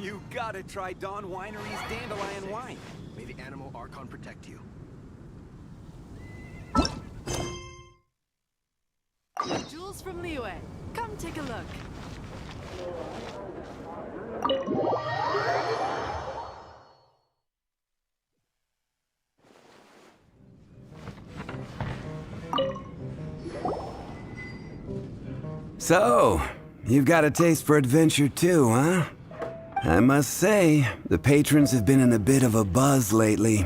You gotta try Dawn Winery's Dandelion Wine. May the animal Archon protect you. Jewels from Liyue. Come take a look. So, you've got a taste for adventure too, huh? I must say, the patrons have been in a bit of a buzz lately.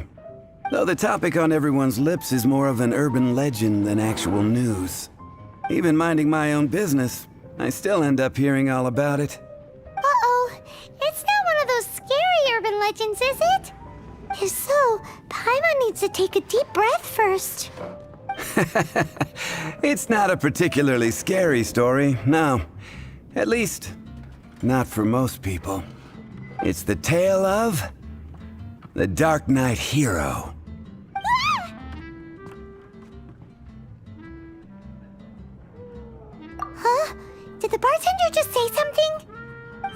Though the topic on everyone's lips is more of an urban legend than actual news. Even minding my own business, I still end up hearing all about it. Uh-oh. It's not one of those scary urban legends, is it? If so, Paimon needs to take a deep breath first. It's not a particularly scary story, no. At least, not for most people. It's the tale of the Darknight hero. Huh? Did the bartender just say something?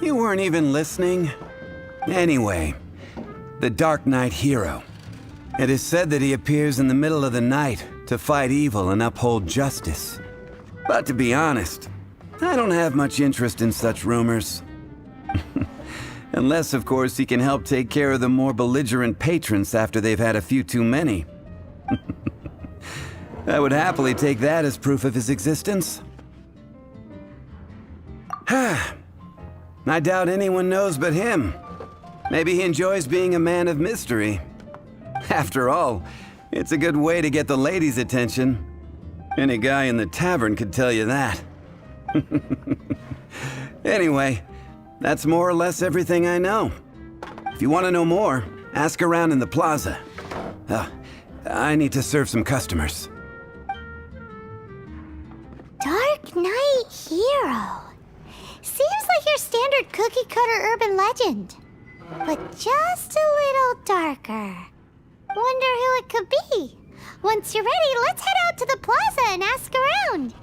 You weren't even listening? Anyway, the Darknight hero. It is said that he appears in the middle of the night to fight evil and uphold justice. But to be honest, I don't have much interest in such rumors. Unless, of course, he can help take care of the more belligerent patrons after they've had a few too many. I would happily take that as proof of his existence. I doubt anyone knows but him. Maybe he enjoys being a man of mystery. After all, it's a good way to get the ladies' attention. Any guy in the tavern could tell you that. Anyway, that's more or less everything I know. If you want to know more, ask around in the plaza. I need to serve some customers. Darknight hero. Seems like your standard cookie-cutter urban legend. But just a little darker. Wonder who it could be. Once you're ready, let's head out to the plaza and ask around.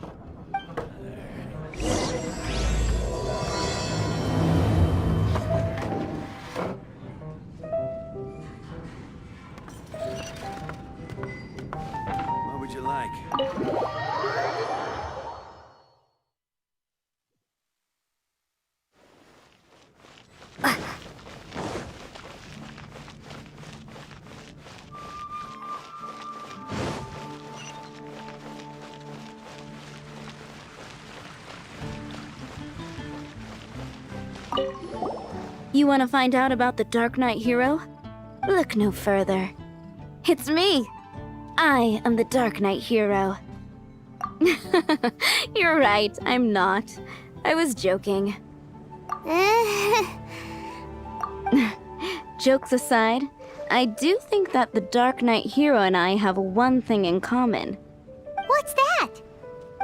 What would you like? You want to find out about the Darknight hero? Look no further. It's me! I am the Darknight hero. You're right, I'm not. I was joking. Jokes aside, I do think that the Darknight hero and I have one thing in common. What's that?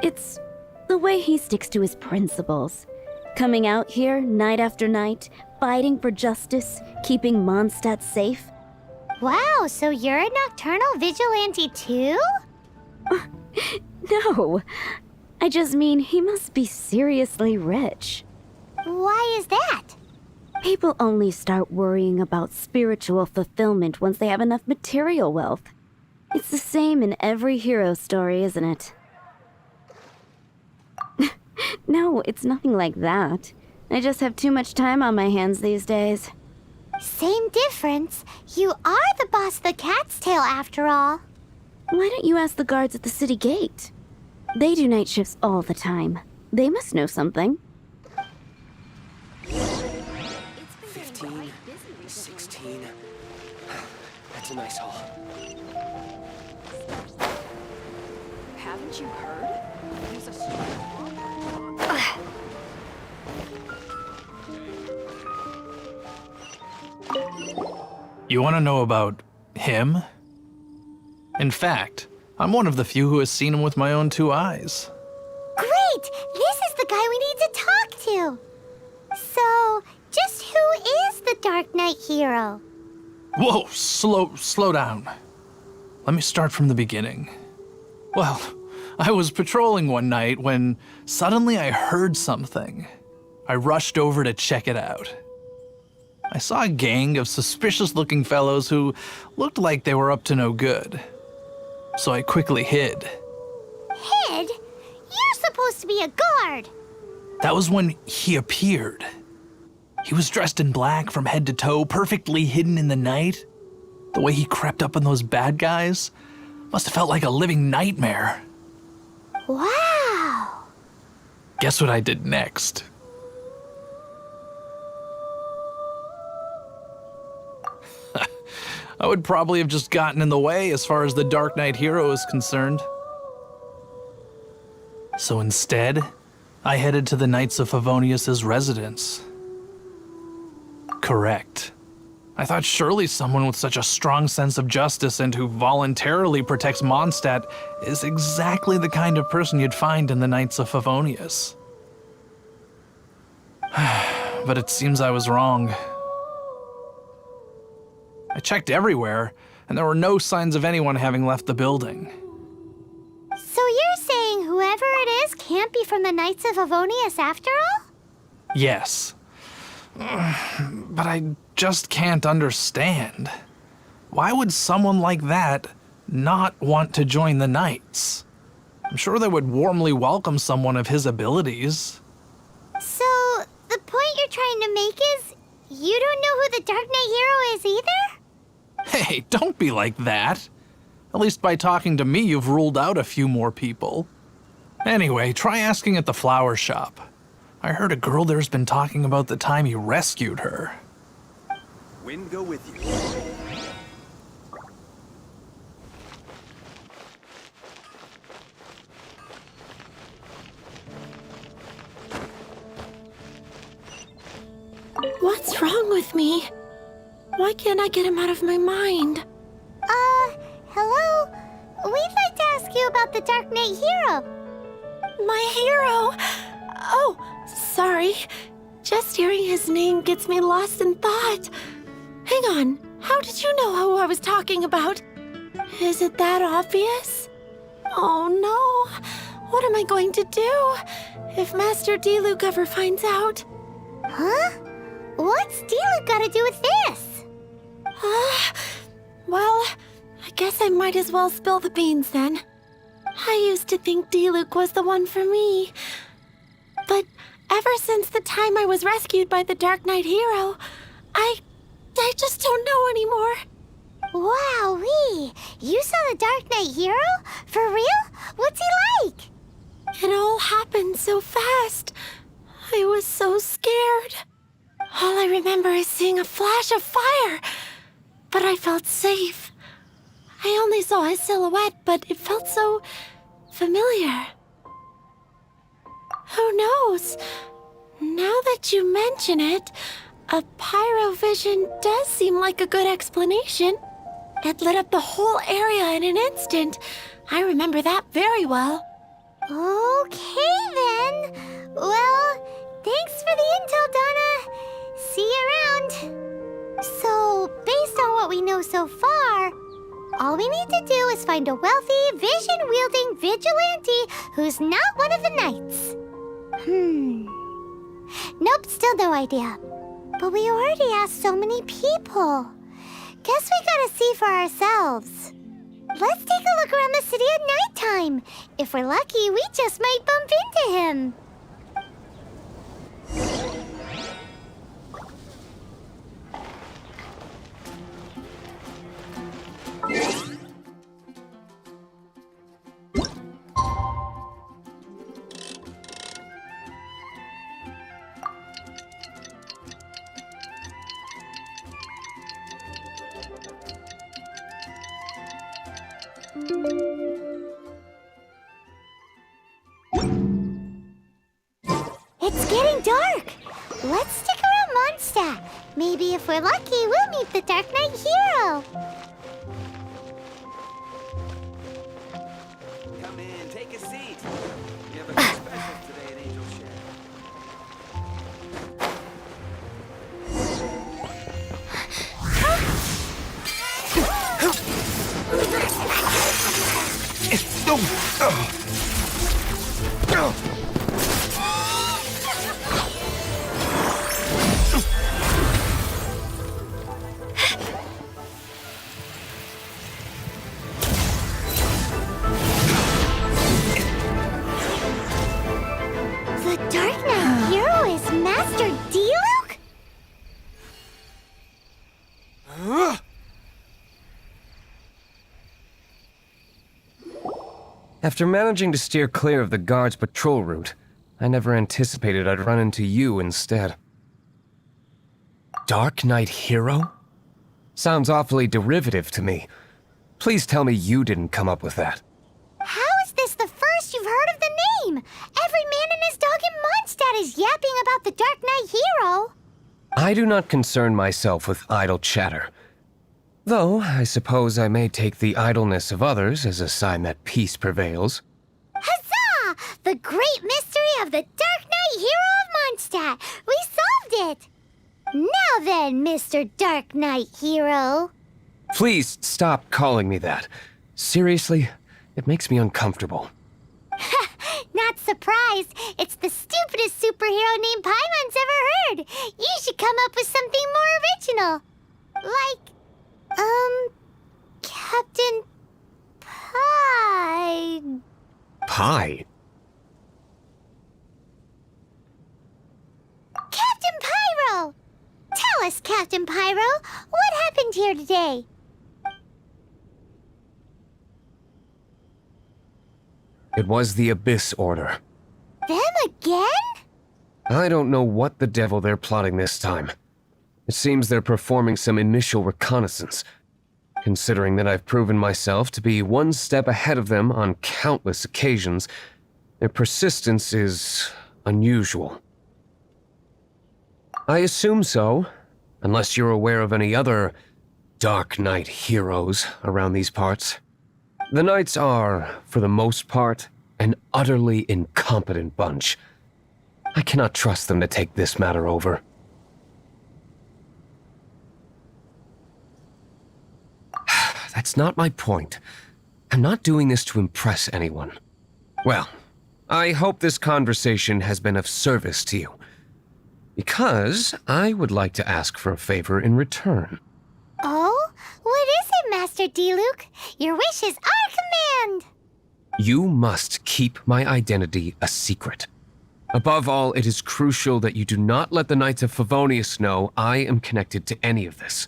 It's the way he sticks to his principles. Coming out here night after night, fighting for justice, keeping Mondstadt safe. Wow, so you're a nocturnal vigilante too? No, I just mean he must be seriously rich. Why is that? People only start worrying about spiritual fulfillment once they have enough material wealth. It's the same in every hero story, isn't it? No, it's nothing like that. I just have too much time on my hands these days. Same difference. You are the boss of the Cat's Tail after all. Why don't you ask the guards at the city gate? They do night shifts all the time. They must know something. 15, 16. That's a nice haul. Haven't you heard? There's a strike. You want to know about him? In fact, I'm one of the few who has seen him with my own two eyes. Great! This is the guy we need to talk to. So, just who is the Darknight hero? Whoa, slow down. Let me start from the beginning. Well, I was patrolling one night when suddenly I heard something. I rushed over to check it out. I saw a gang of suspicious-looking fellows who looked like they were up to no good. So I quickly hid. Hid? You're supposed to be a guard. That was when he appeared. He was dressed in black from head to toe, perfectly hidden in the night. The way he crept up on those bad guys must have felt like a living nightmare. Wow. Guess what I did next? I would probably have just gotten in the way as far as the Darknight hero is concerned. So instead, I headed to the Knights of Favonius' residence. Correct. I thought surely someone with such a strong sense of justice and who voluntarily protects Mondstadt is exactly the kind of person you'd find in the Knights of Favonius. But it seems I was wrong. I checked everywhere, and there were no signs of anyone having left the building. So you're saying whoever it is can't be from the Knights of Favonius after all? Yes. But I just can't understand. Why would someone like that not want to join the Knights? I'm sure they would warmly welcome someone of his abilities. So, the point you're trying to make is you don't know who the Dark Knight hero is either? Hey, don't be like that. At least by talking to me, you've ruled out a few more people. Anyway, try asking at the flower shop. I heard a girl there's been talking about the time he rescued her. Wind go with you. What's wrong with me? Why can't I get him out of my mind? Hello? We'd like to ask you about the Dark Knight hero. My hero! Oh, sorry. Just hearing his name gets me lost in thought. Hang on, how did you know who I was talking about? Is it that obvious? Oh no, what am I going to do if Master Diluc ever finds out? Huh? What's Diluc got to do with this? Well, I guess I might as well spill the beans then. I used to think Diluc was the one for me. But ever since the time I was rescued by the Dark Knight hero, I just don't know anymore. Wowee! You saw the Dark Knight hero? For real? What's he like? It all happened so fast. I was so scared. All I remember is seeing a flash of fire. But I felt safe. I only saw his silhouette, but it felt so familiar. Who knows? Now that you mention it, a pyrovision does seem like a good explanation. It lit up the whole area in an instant. I remember that very well. Okay then. Well, thanks for the intel, Donna. See you around. So, based on what we know so far, all we need to do is find a wealthy, vision-wielding vigilante who's not one of the knights. Nope, still no idea. But we already asked so many people. Guess we gotta see for ourselves. Let's take a look around the city at nighttime. If we're lucky, we just might bump into him. It's getting dark. Let's stick around Mondstadt. Maybe if we're lucky, we'll meet the Dark Knight hero. Come in, take a seat. We have a special today at Angel Shed. After managing to steer clear of the guards' patrol route, I never anticipated I'd run into you instead. Darknight Hero? Sounds awfully derivative to me. Please tell me you didn't come up with that. How is this the first you've heard of the name? Every man and his dog in Mondstadt is yapping about the Dark Knight Hero. I do not concern myself with idle chatter. Though, I suppose I may take the idleness of others as a sign that peace prevails. Huzzah! The great mystery of the Dark Knight Hero of Mondstadt! We solved it! Now then, Mr. Dark Knight Hero. Please stop calling me that. Seriously, it makes me uncomfortable. Not surprised. It's the stupidest superhero name Paimon's ever heard. You should come up with something more original. Like, Captain Pie. Pie? Captain Pyro! Tell us, Captain Pyro, what happened here today? It was the Abyss Order. Them again? I don't know what the devil they're plotting this time. It seems they're performing some initial reconnaissance. Considering that I've proven myself to be one step ahead of them on countless occasions, their persistence is unusual. I assume so, unless you're aware of any other Dark Knight heroes around these parts. The Knights are, for the most part, an utterly incompetent bunch. I cannot trust them to take this matter over. That's not my point. I'm not doing this to impress anyone. Well, I hope this conversation has been of service to you. Because I would like to ask for a favor in return. Oh? What is it, Master D-Luke? Your wish is our command! You must keep my identity a secret. Above all, it is crucial that you do not let the Knights of Favonius know I am connected to any of this.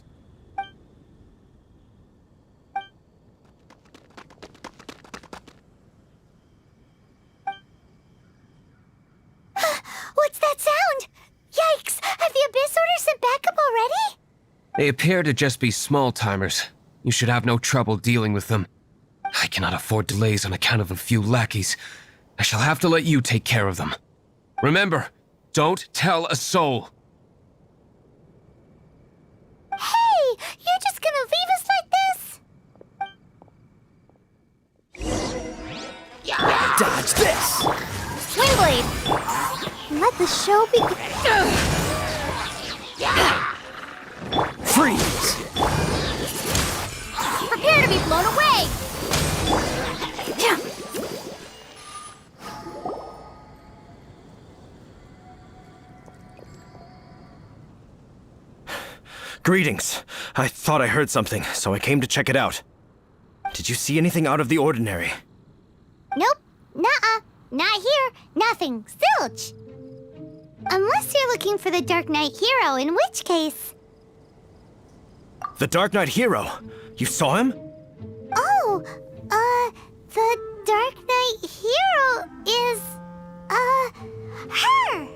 What's that sound? Yikes! Have the Abyss Order sent backup already? They appear to just be small-timers. You should have no trouble dealing with them. I cannot afford delays on account of a few lackeys. I shall have to let you take care of them. Remember, don't tell a soul. Hey! You're just gonna leave us like this? Dodge this! Swingblade! Let the show begin. Freeze! Prepare to be blown away! Greetings. I thought I heard something, so I came to check it out. Did you see anything out of the ordinary? Nope. Nuh-uh. Not here. Nothing. Zilch. Unless you're looking for the Dark Knight Hero, in which case... The Dark Knight Hero! You saw him? Oh, the Dark Knight Hero is, her!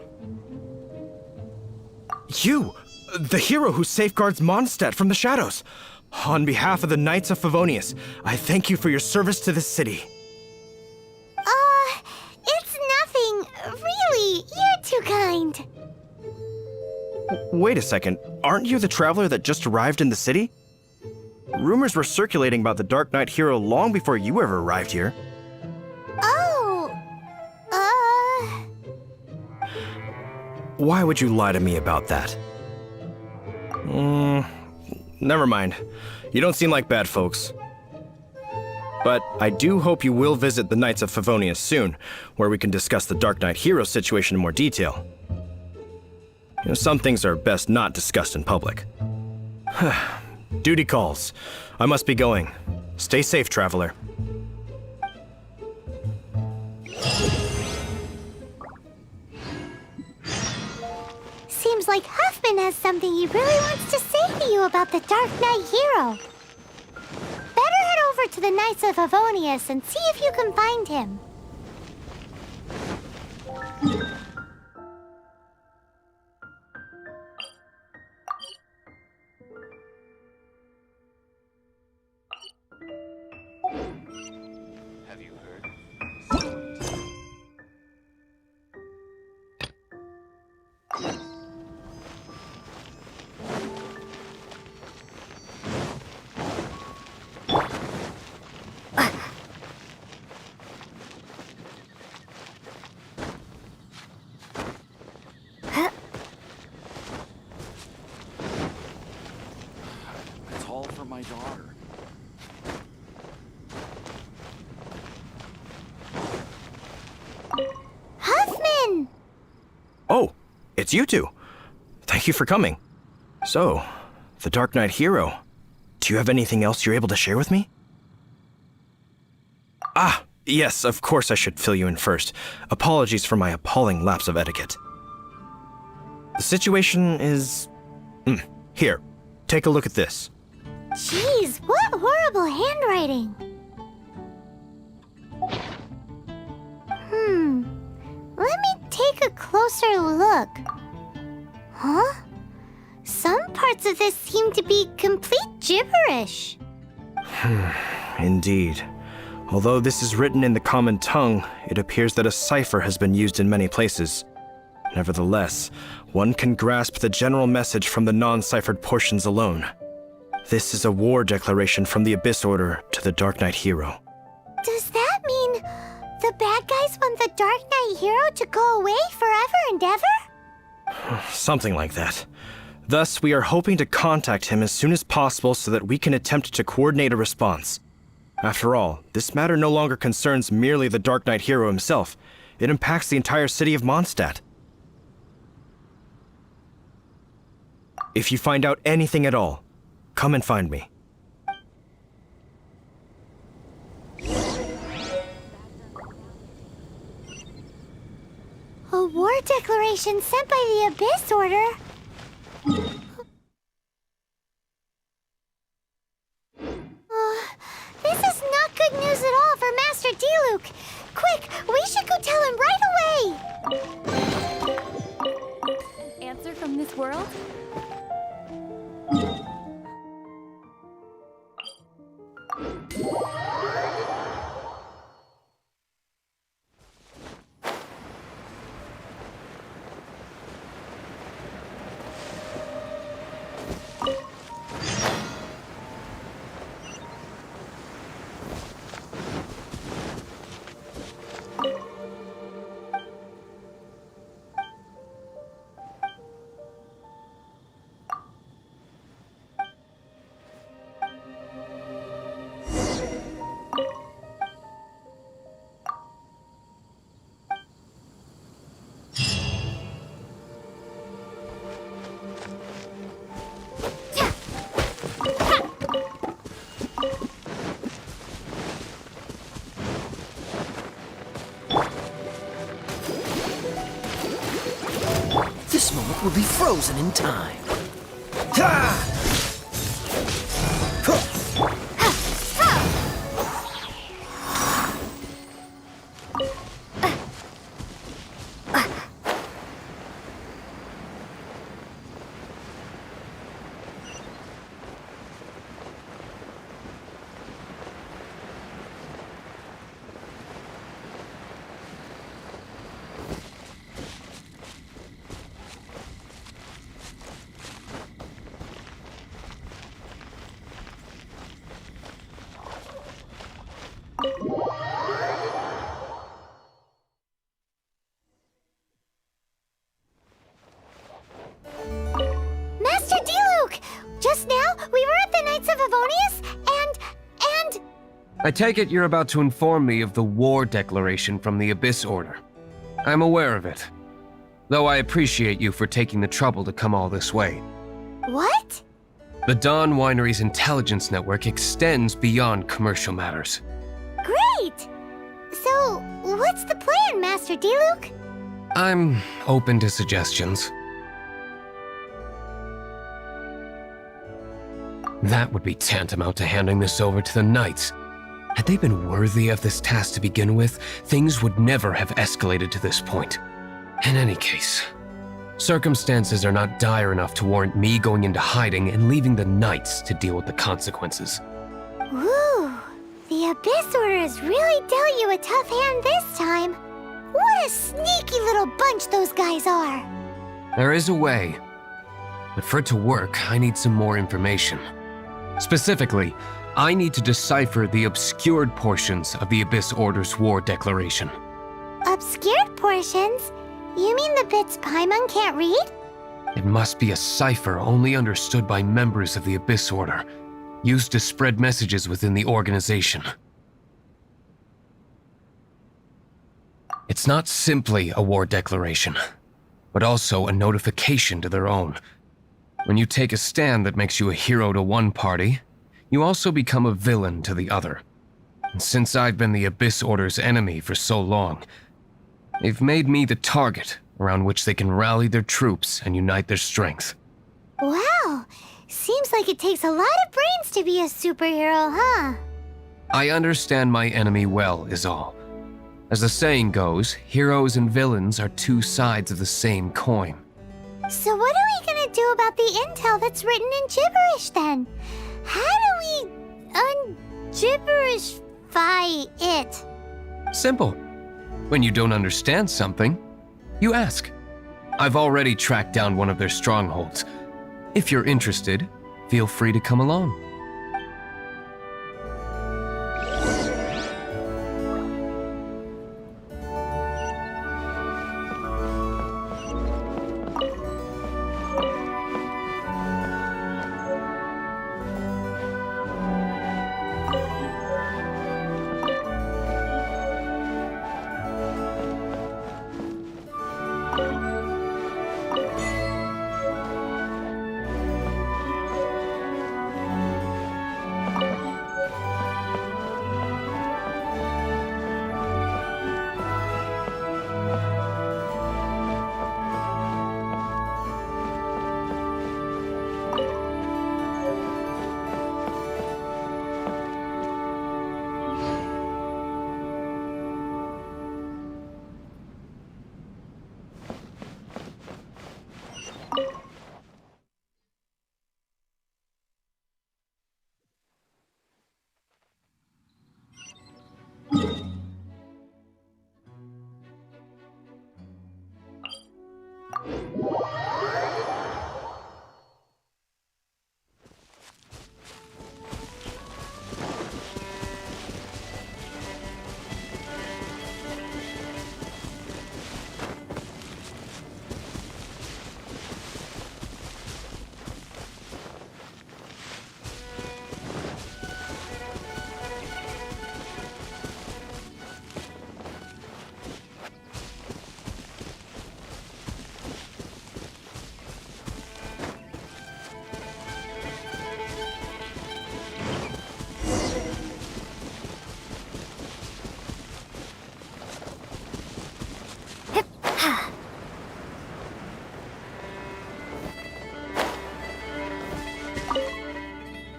You! The hero who safeguards Mondstadt from the shadows! On behalf of the Knights of Favonius, I thank you for your service to this city. It's nothing. Really, you're too kind. Wait a second, aren't you the traveler that just arrived in the city? Rumors were circulating about the Dark Knight Hero long before you ever arrived here. Oh, Why would you lie to me about that? Never mind. You don't seem like bad folks. But I do hope you will visit the Knights of Favonius soon, where we can discuss the Dark Knight Hero situation in more detail. You know, some things are best not discussed in public. Duty calls. I must be going. Stay safe, traveler. seems like Huffman has something he really wants to say to you about the Dark Knight Hero. Better head over over to the Knights of Favonius and see if you can find him. Have you heard? It's all for my daughter. Huffman! Oh, it's you two. Thank you for coming. So, the Darknight hero. Do you have anything else you're able to share with me? Ah, yes, of course I should fill you in first. Apologies for my appalling lapse of etiquette. The situation is... Here, take a look at this. Jeez, what horrible handwriting. Let me take a closer look. Huh? Some parts of this seem to be complete gibberish. Indeed. Although this is written in the common tongue, it appears that a cipher has been used in many places. Nevertheless, one can grasp the general message from the non-ciphered portions alone. This is a war declaration from the Abyss Order to the Darknight hero. Does that mean the bad guys want the Dark Knight hero to go away forever and ever? Something like that. Thus, we are hoping to contact him as soon as possible so that we can attempt to coordinate a response. After all, this matter no longer concerns merely the Darknight hero himself. It impacts the entire city of Mondstadt. If you find out anything at all, come and find me. A war declaration sent by the Abyss Order? This is not good news at all for Master Diluc. Quick, we should go tell him right away! Answer from this world? This moment will be frozen in time. Master Diluc! Just now, we were at the Knights of Favonius, and... I take it you're about to inform me of the war declaration from the Abyss Order. I'm aware of it, though I appreciate you for taking the trouble to come all this way. What? The Dawn Winery's intelligence network extends beyond commercial matters. Great! So, what's the plan, Master Diluc? I'm open to suggestions. That would be tantamount to handing this over to the Knights, Had they been worthy of this task to begin with, things would never have escalated to this point. In any case, circumstances are not dire enough to warrant me going into hiding and leaving the Knights to deal with the consequences. Ooh, the Abyss Order has really dealt you a tough hand this time. What a sneaky little bunch those guys are. There is a way, but for it to work, I need some more information. Specifically, I need to decipher the obscured portions of the Abyss Order's war declaration. Obscured portions? You mean the bits Paimon can't read? It must be a cipher only understood by members of the Abyss Order, used to spread messages within the organization. It's not simply a war declaration, but also a notification to their own. When you take a stand that makes you a hero to one party, you also become a villain to the other. And since I've been the Abyss Order's enemy for so long, they've made me the target around which they can rally their troops and unite their strength. Wow, seems like it takes a lot of brains to be a superhero, huh? I understand my enemy well, is all. As the saying goes, heroes and villains are two sides of the same coin. So what are we gonna do about the intel that's written in gibberish then? How do we un-gibberishify it? Simple. When you don't understand something, you ask. I've already tracked down one of their strongholds. If you're interested, feel free to come along.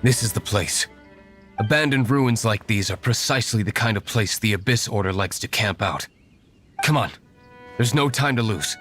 This is the place. Abandoned ruins like these are precisely the kind of place the Abyss Order likes to camp out. Come on, there's no time to lose.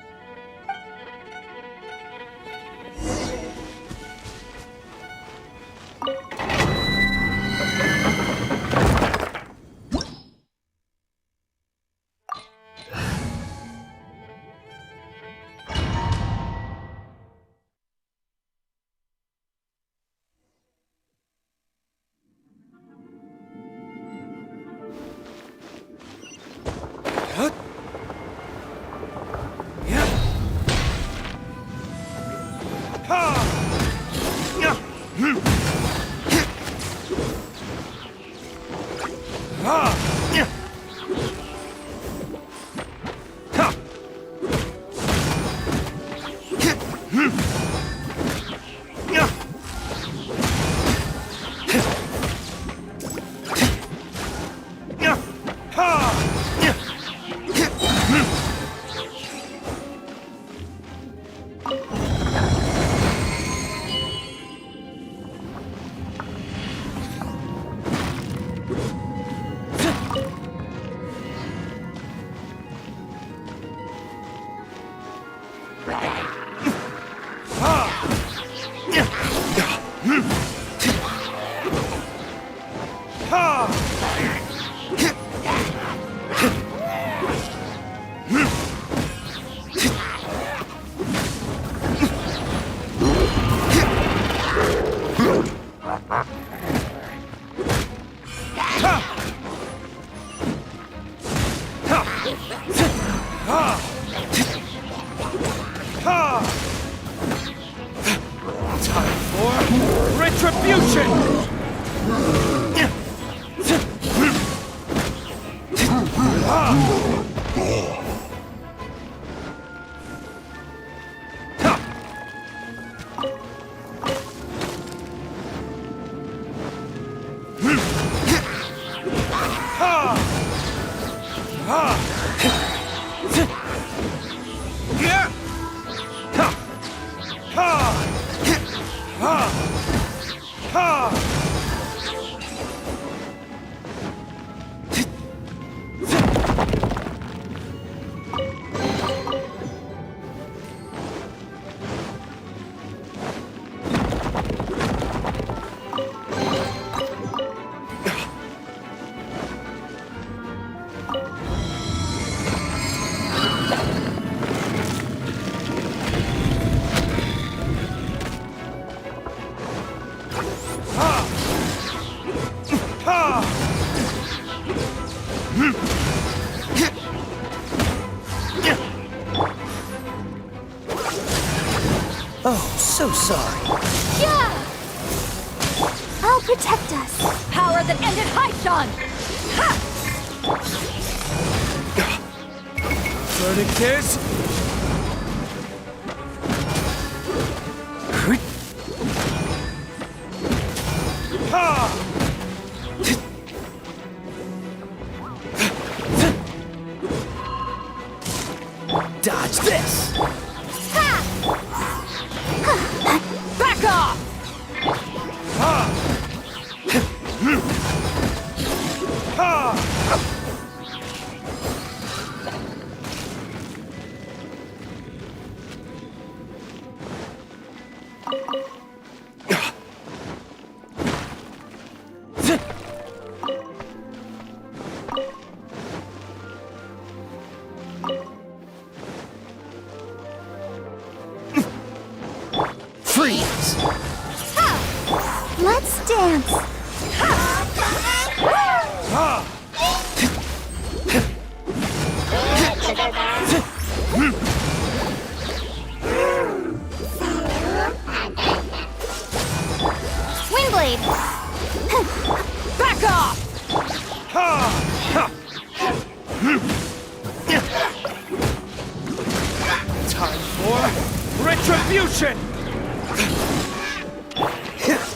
Oh, so sorry. Yeah! I'll protect us. Power that ended Haishan! Verdict is... Dodge this! Back off! Freeze! Let's dance. Windblade. Back off! Time for retribution!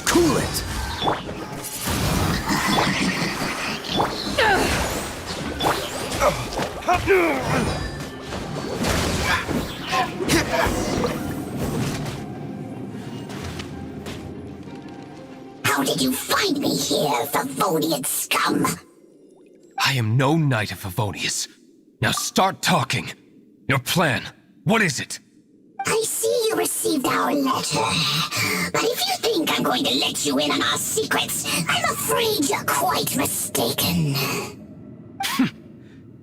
Cool it! How did you find me here, Favonian scum? I am no Knight of Favonius. Now start talking. Your plan, what is it? I see you received our letter. But if you think I'm going to let you in on our secrets, I'm afraid you're quite mistaken.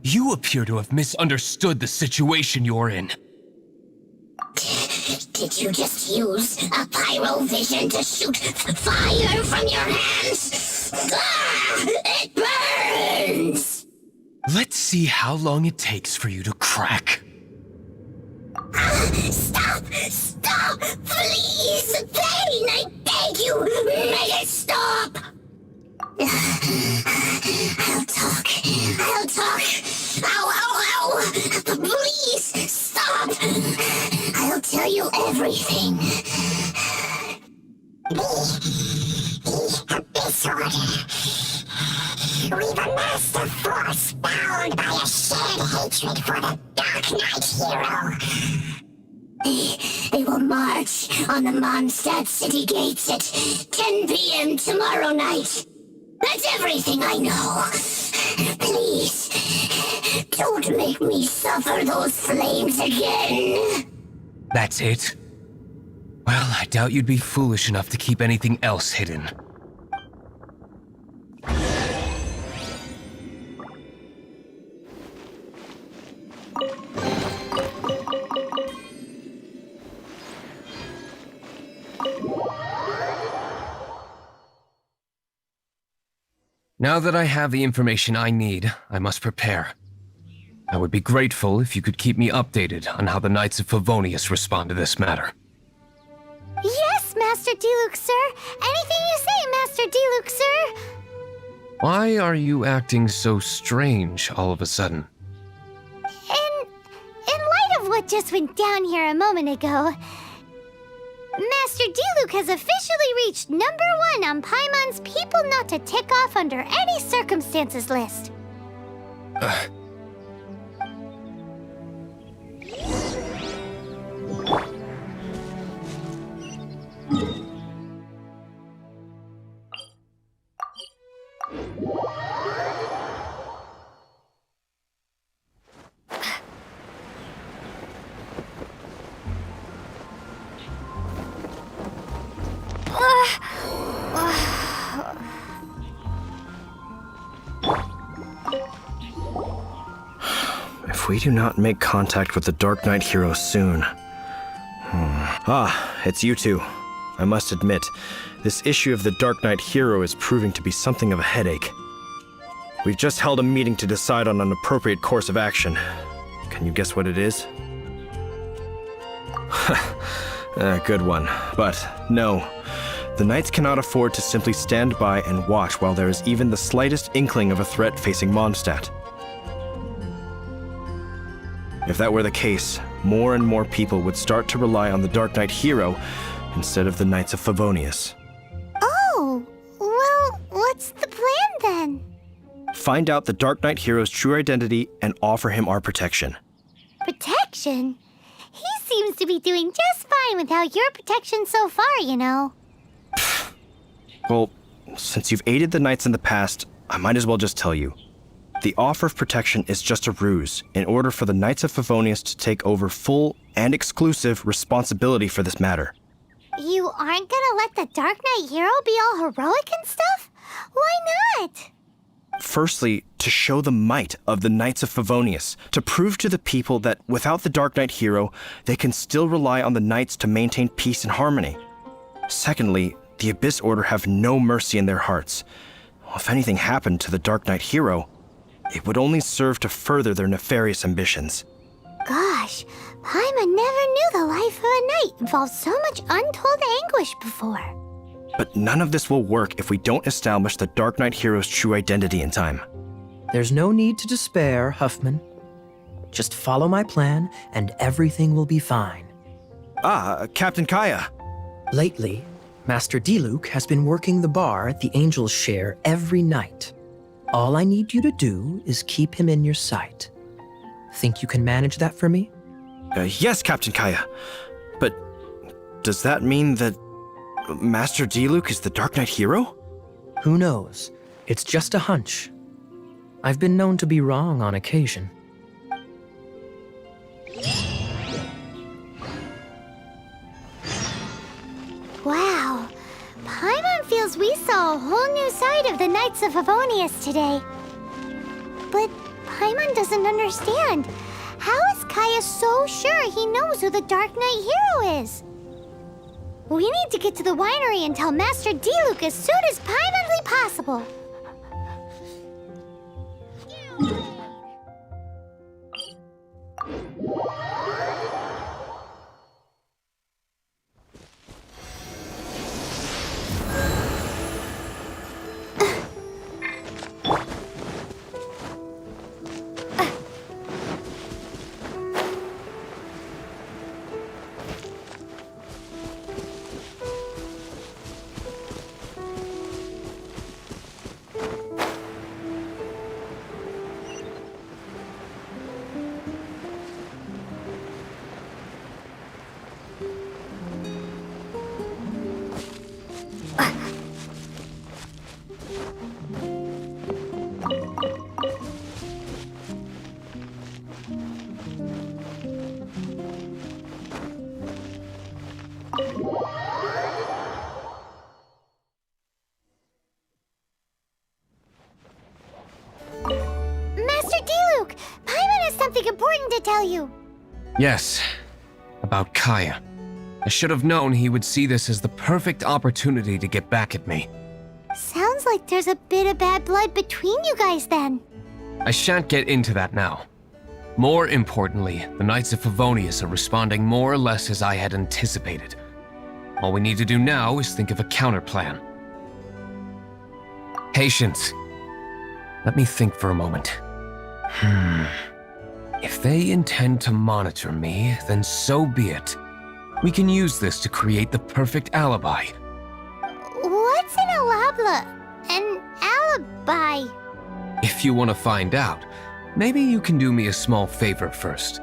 You appear to have misunderstood the situation you're in. Did you just use a pyrovision to shoot fire from your hands? Ah, it burns! Let's see how long it takes for you to crack. Stop! Stop! Please! Pain! I beg you! Make it stop! I'll talk. I'll talk. Ow, ow, ow! Please! Stop! I'll tell you everything. The disorder. We've amassed a force bound by a shared hatred for the Darknight hero. They will march on the Mondstadt city gates at 10 p.m. tomorrow night. That's everything I know. Please, don't make me suffer those flames again. That's it? Well, I doubt you'd be foolish enough to keep anything else hidden. Now that I have the information I need, I must prepare. I would be grateful if you could keep me updated on how the Knights of Favonius respond to this matter. Yes, Master Diluc, sir. Anything you say, Master Diluc, sir. Why are you acting so strange all of a sudden? In light of what just went down here a moment ago, Master Diluc has officially reached #1 on Paimon's People Not to Tick Off Under Any Circumstances list. If we do not make contact with the Darknight hero soon... Ah, it's you two. I must admit, this issue of the Darknight hero is proving to be something of a headache. We've just held a meeting to decide on an appropriate course of action. Can you guess what it is? Good one. But no, the Knights cannot afford to simply stand by and watch while there is even the slightest inkling of a threat facing Mondstadt. If that were the case, more and more people would start to rely on the Darknight hero instead of the Knights of Favonius. Oh, well, what's the plan then? Find out the Darknight hero's true identity and offer him our protection. Protection? He seems to be doing just fine without your protection so far, you know. Well, since you've aided the Knights in the past, I might as well just tell you. The offer of protection is just a ruse in order for the Knights of Favonius to take over full and exclusive responsibility for this matter. You aren't gonna let the Darknight hero be all heroic and stuff? Why not? Firstly, to show the might of the Knights of Favonius, to prove to the people that without the Darknight hero, they can still rely on the Knights to maintain peace and harmony. Secondly, the Abyss Order have no mercy in their hearts. If anything happened to the Darknight hero, it would only serve to further their nefarious ambitions. Gosh, Paimon never knew the life of a knight involved so much untold anguish before. But none of this will work if we don't establish the Darknight hero's true identity in time. There's no need to despair, Huffman. Just follow my plan, and everything will be fine. Captain Kaya. Lately, Master Diluc has been working the bar at the Angel's Share every night. All I need you to do is keep him in your sight. Think you can manage that for me? Yes, Captain Kaya. But does that mean that Master Diluc is the Darknight hero? Who knows? It's just a hunch. I've been known to be wrong on occasion. Wow, Paimon feels we saw a whole new side of the Knights of Favonius today. But Paimon doesn't understand. How is Kaya so sure he knows who the Darknight hero is? We need to get to the winery and tell Master Diluc as soon as Paimonly possible. something important to tell you. Yes, about Kaya. I should have known he would see this as the perfect opportunity to get back at me. Sounds like there's a bit of bad blood between you guys then. I shan't get into that now. More importantly, the Knights of Favonius are responding more or less as I had anticipated. All we need to do now is think of a counterplan. Patience. Let me think for a moment. If they intend to monitor me, then so be it. We can use this to create the perfect alibi. What's an alabla? An alibi? If you want to find out, maybe you can do me a small favor first.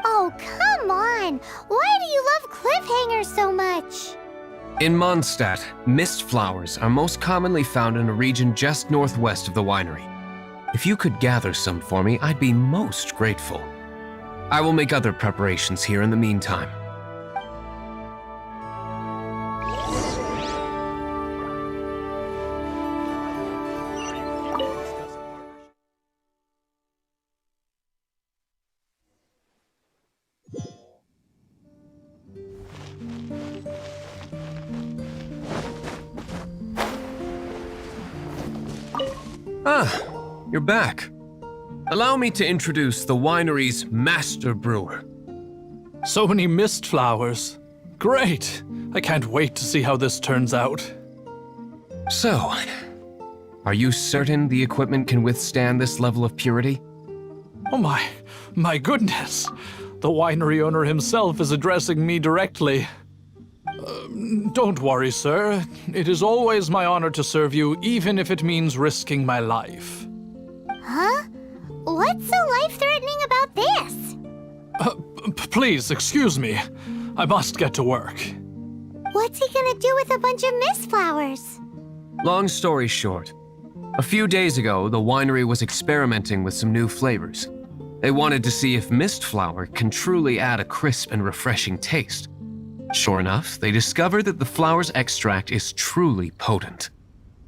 Oh, come on! Why do you love cliffhangers so much? In Mondstadt, mist flowers are most commonly found in a region just northwest of the winery. If you could gather some for me, I'd be most grateful. I will make other preparations here in the meantime. Ah, you're back. Allow me to introduce the winery's master brewer. So many mist flowers. Great! I can't wait to see how this turns out. So, are you certain the equipment can withstand this level of purity? Oh my goodness! The winery owner himself is addressing me directly. Don't worry, sir. It is always my honor to serve you, even if it means risking my life. Huh? What's so life-threatening about this? Please, excuse me. I must get to work. What's he gonna do with a bunch of mist flowers? Long story short, a few days ago, the winery was experimenting with some new flavors. They wanted to see if mist flower can truly add a crisp and refreshing taste. Sure enough, they discovered that the flower's extract is truly potent.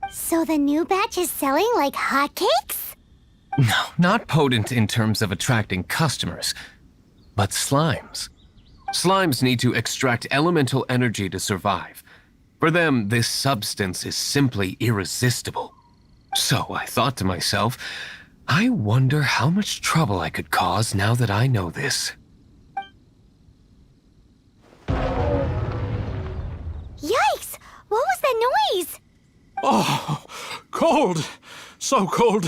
So the new batch is selling like hotcakes? No, not potent in terms of attracting customers, but slimes. Slimes need to extract elemental energy to survive. For them, this substance is simply irresistible. So I thought to myself, I wonder how much trouble I could cause now that I know this. Yikes! What was that noise? Oh, cold! So cold!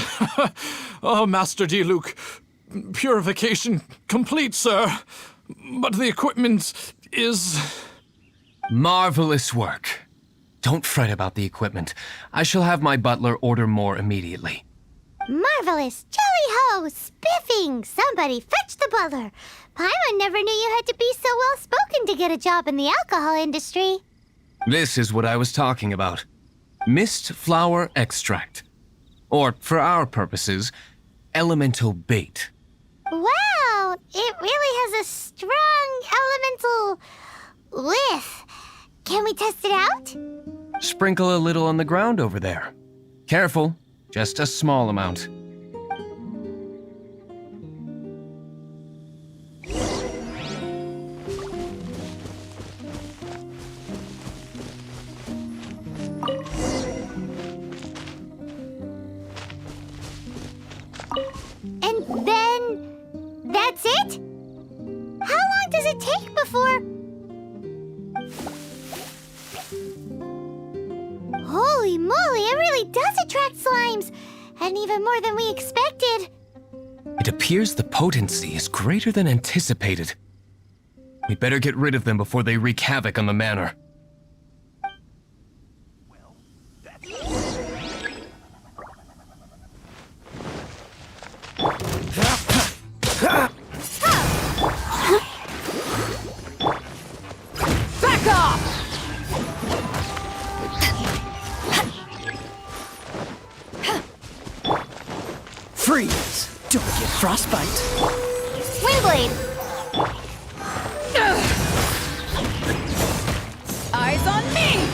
Oh, Master Diluc, purification complete, sir. But the equipment is... Marvelous work. Don't fret about the equipment. I shall have my butler order more immediately. Marvelous! Jolly-ho! Spiffing! Somebody fetch the butler! Paimon never knew you had to be so well-spoken to get a job in the alcohol industry. This is what I was talking about. Mist flower extract. Or, for our purposes, elemental bait. Wow! It really has a strong elemental whiff. Can we test it out? Sprinkle a little on the ground over there. Careful, just a small amount. And then... that's it? How long does it take before... Holy moly, it really does attract slimes! And even more than we expected. It appears the potency is greater than anticipated. We'd better get rid of them before they wreak havoc on the manor. Back off! Freeze! Don't get frostbite. Windblade! Eyes on me!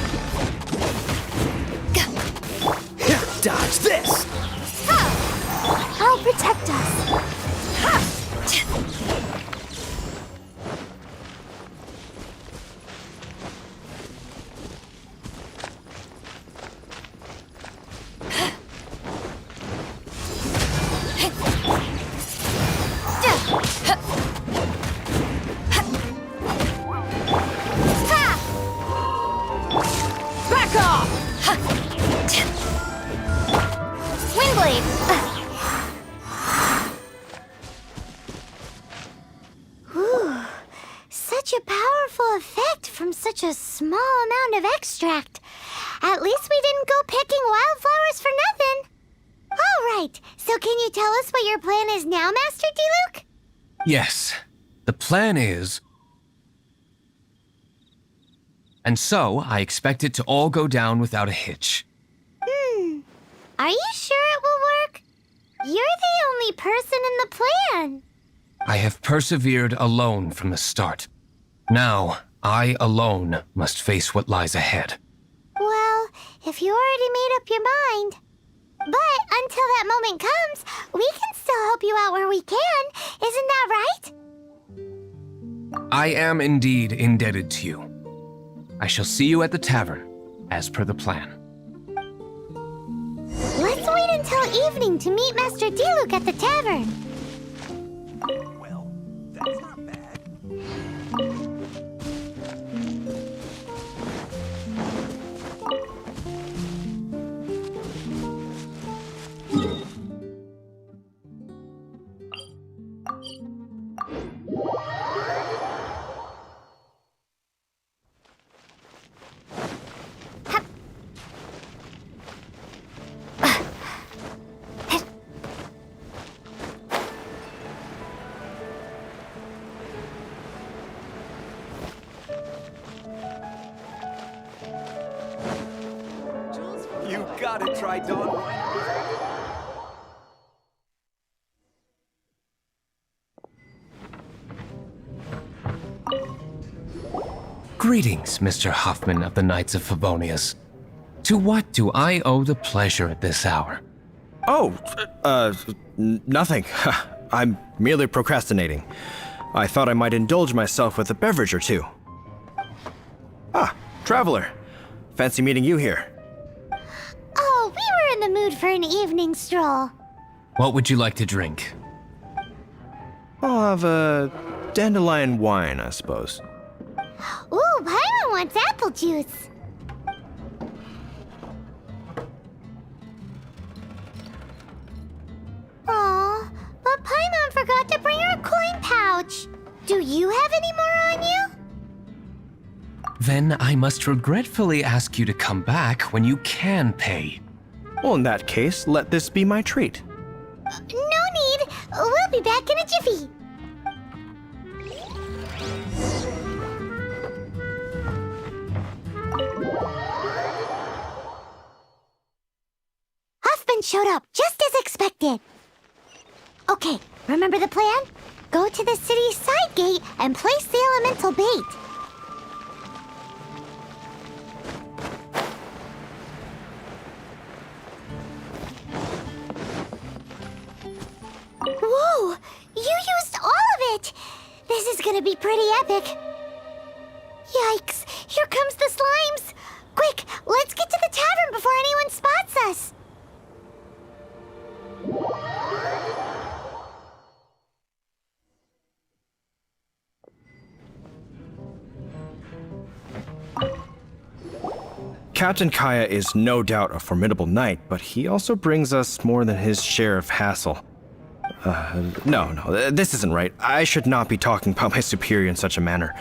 Dodge this! I'll protect us. Back off! Windblade! Whew. Such a powerful effect from such a small amount of extract. At least we didn't go picking wildflowers for nothing. All right, so can you tell us what your plan is now, Master Diluc? Yes, the plan is... And so, I expect it to all go down without a hitch. Are you sure it will work? You're the only person in the plan. I have persevered alone from the start. Now, I alone must face what lies ahead. Well, if you already made up your mind. But until that moment comes, we can still help you out where we can. Isn't that right? I am indeed indebted to you. I shall see you at the tavern, as per the plan. Let's wait until evening to meet Master Diluc at the tavern. Well, that's not bad. You gotta try Dawn Wine. Greetings, Mr. Hoffman of the Knights of Favonius. To what do I owe the pleasure at this hour? Oh, nothing. I'm merely procrastinating. I thought I might indulge myself with a beverage or two. Ah, traveler. Fancy meeting you here. Oh, we were in the mood for an evening stroll. What would you like to drink? I'll have a dandelion wine, I suppose. Ooh, Paimon wants apple juice. Aw, but Paimon forgot to bring her coin pouch. Do you have any more on you? Then I must regretfully ask you to come back when you can pay. Well, in that case, let this be my treat. No need. We'll be back in a jiffy. Huffman showed up just as expected. Okay, remember the plan? Go to the city's side gate and place the elemental bait. Whoa! You used all of it! This is gonna be pretty epic. Yikes! Here comes the slimes! Quick, let's get to the tavern before anyone spots us! Captain Kaya is no doubt a formidable knight, but he also brings us more than his share of hassle. No, this isn't right. I should not be talking about my superior in such a manner.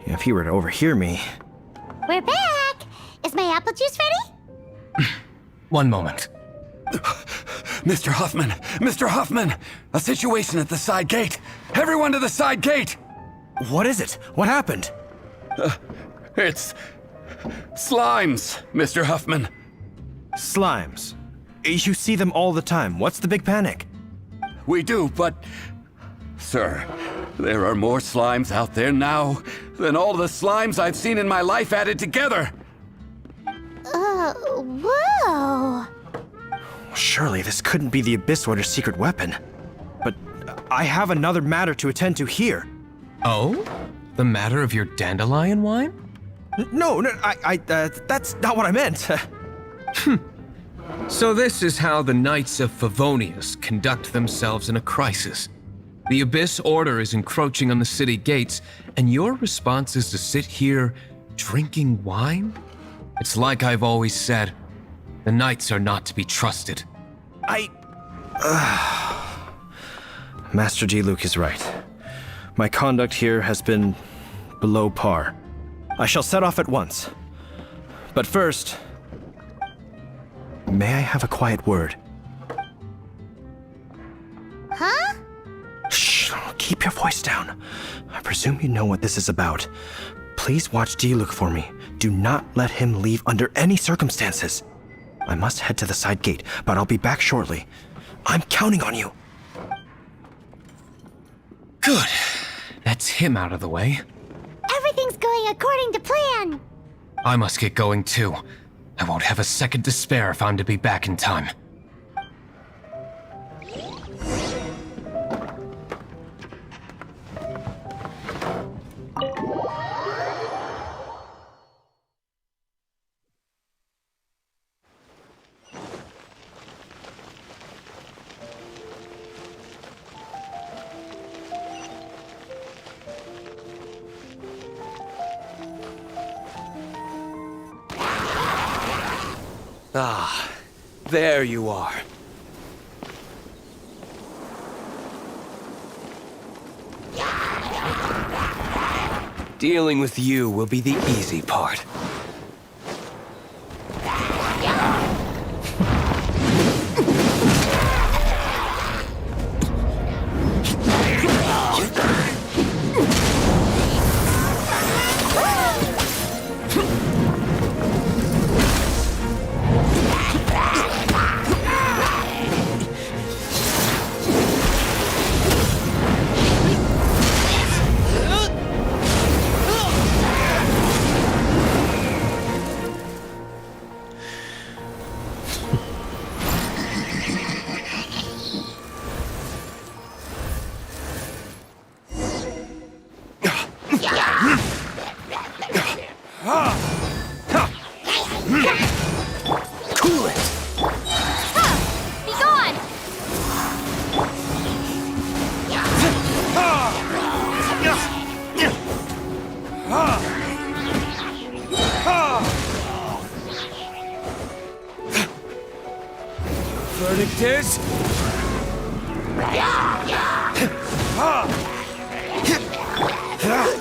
If he were to overhear me... We're back! Is my apple juice ready? One moment. Mr. Huffman! Mr. Huffman! A situation at the side gate! Everyone to the side gate! What is it? What happened? It's... slimes, Mr. Huffman. Slimes. You see them all the time. What's the big panic? We do, but... Sir, there are more slimes out there now than all the slimes I've seen in my life added together! Whoa! Surely this couldn't be the Abyss Warder's secret weapon. But I have another matter to attend to here. Oh? The matter of your dandelion wine? No, that's not what I meant. So this is how the Knights of Favonius conduct themselves in a crisis. The Abyss Order is encroaching on the city gates, and your response is to sit here drinking wine? It's like I've always said, the Knights are not to be trusted. Master Diluc is right. My conduct here has been below par. I shall set off at once. But first, may I have a quiet word? Huh? Shh, keep your voice down. I presume you know what this is about. Please watch Diluc for me. Do not let him leave under any circumstances. I must head to the side gate, but I'll be back shortly. I'm counting on you. Good. That's him out of the way. Everything's going according to plan. I must get going too. I won't have a second to spare if I'm to be back in time. Ah, there you are. Dealing with you will be the easy part. Verdict is...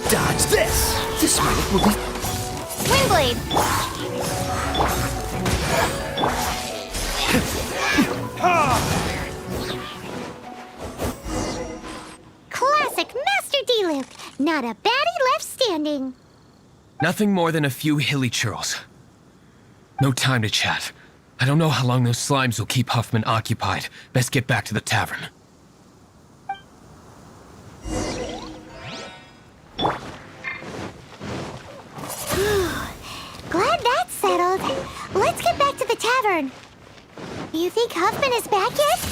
Dodge this! This relic will be... Windblade! Classic Master Diluc! Not a baddie left standing. Nothing more than a few hilly churls. No time to chat. I don't know how long those slimes will keep Huffman occupied. Best get back to the tavern. Glad that's settled. Let's get back to the tavern. You think Huffman is back yet?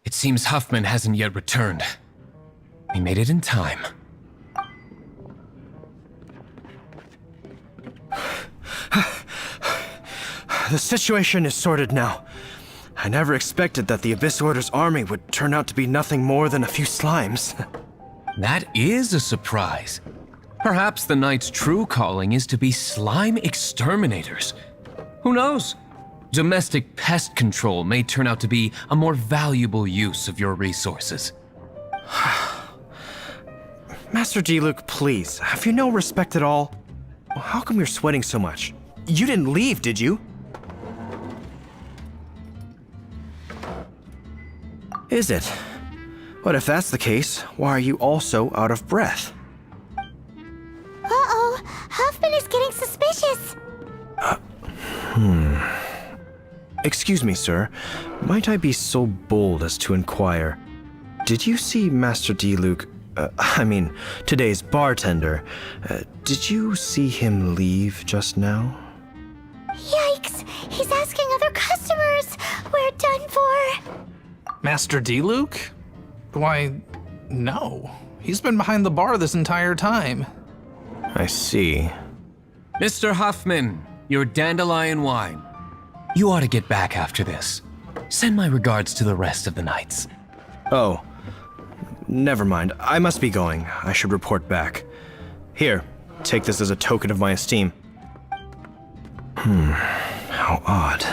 It seems Huffman hasn't yet returned. We made it in time. The situation is sorted now. I never expected that the Abyss Order's army would turn out to be nothing more than a few slimes. That is a surprise. Perhaps the Knight's true calling is to be slime exterminators. Who knows? Domestic pest control may turn out to be a more valuable use of your resources. Master Diluc, please, have you no respect at all? How come you're sweating so much? You didn't leave, did you? Is it? But if that's the case, why are you all so out of breath? Uh-oh, Huffman is getting suspicious. Excuse me, sir. Might I be so bold as to inquire, did you see Master D-Luke, today's bartender, did you see him leave just now? Yikes, he's asking other customers. We're done for. Master D-Luke? Why, no. He's been behind the bar this entire time. I see. Mr. Huffman, your dandelion wine. You ought to get back after this. Send my regards to the rest of the knights. Oh, never mind. I must be going. I should report back. Here, take this as a token of my esteem. How odd.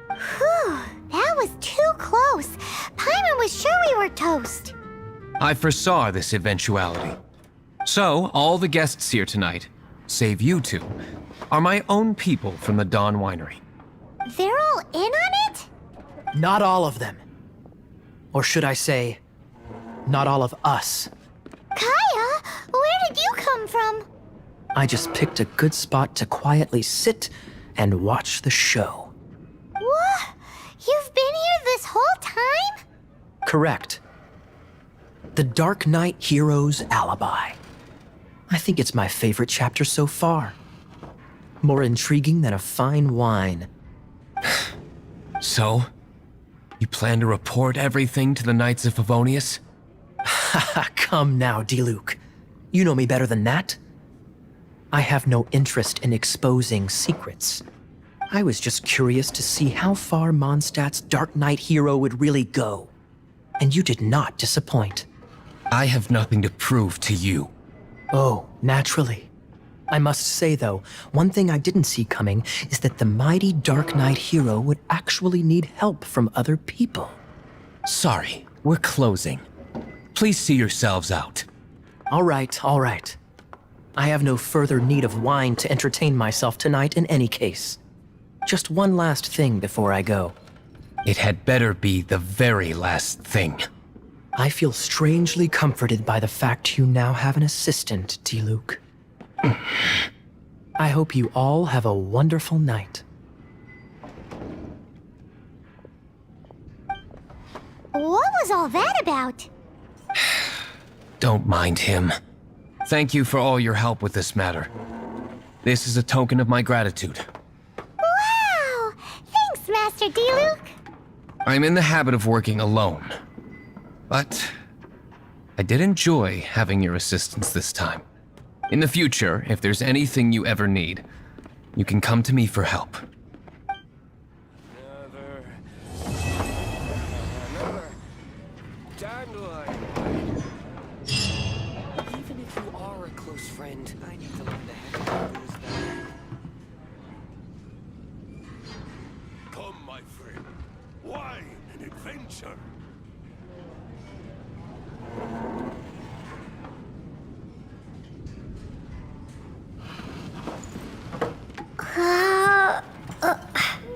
Whew, that was too close. Paimon was sure we were toast. I foresaw this eventuality. So, all the guests here tonight, save you two, are my own people from the Dawn Winery. They're all in on it? Not all of them. Or should I say, not all of us. Kaya, where did you come from? I just picked a good spot to quietly sit and watch the show. What? You've been here this whole time? Correct. The Darknight hero's alibi. I think it's my favorite chapter so far. More intriguing than a fine wine. So, you plan to report everything to the Knights of Favonius? Come now, D-Luke. You know me better than that. I have no interest in exposing secrets. I was just curious to see how far Mondstadt's Darknight hero would really go. And you did not disappoint. I have nothing to prove to you. Oh, naturally. I must say, though, one thing I didn't see coming is that the mighty Darknight hero would actually need help from other people. Sorry, we're closing. Please see yourselves out. All right, all right. I have no further need of wine to entertain myself tonight in any case. Just one last thing before I go. It had better be the very last thing. I feel strangely comforted by the fact you now have an assistant, D-Luke. I hope you all have a wonderful night. What was all that about? Don't mind him. Thank you for all your help with this matter. This is a token of my gratitude. Wow! Thanks, Master D-Luke. I'm in the habit of working alone. But I did enjoy having your assistance this time. In the future, if there's anything you ever need, you can come to me for help. Dandelion. Even if you are a close friend, I need to learn the heck of lose that. Come, my friend. Wine and adventure.